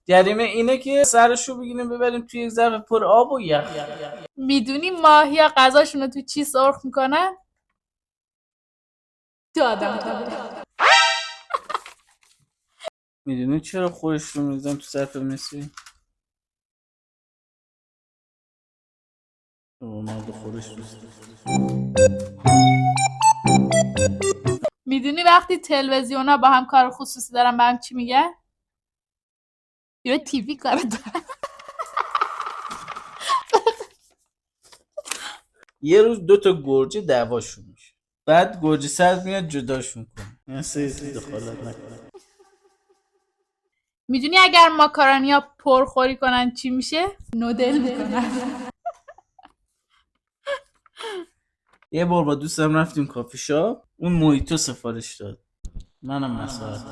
جریمه اینه که سرشو بگیریم ببریم توی یک ظرف پر آب و یخ. میدونی ماهیا غذاشون رو تو چی سرخ میکنن؟ تو آدم تابه. میدونی چرا خودش رو میزن تو ظرف مسی؟ رونالدو خودش دوست میدونی وقتی تلویزیون ها با هم کار خصوصی دارن به هم چی میگن؟ یا تیوی کار دارن. یه روز دو تا گرجه دعواشون میشه، بعد گرجه سرد میاد جداشون کنه، یعنی سه دخالت نکنه. میدونی اگر ماکارونیا پرخوری کنن چی میشه؟ نودل میکنن. یه بار با دوستم رفتیم کافی شاپ، اون مویتو سفارش داد، منم مساحت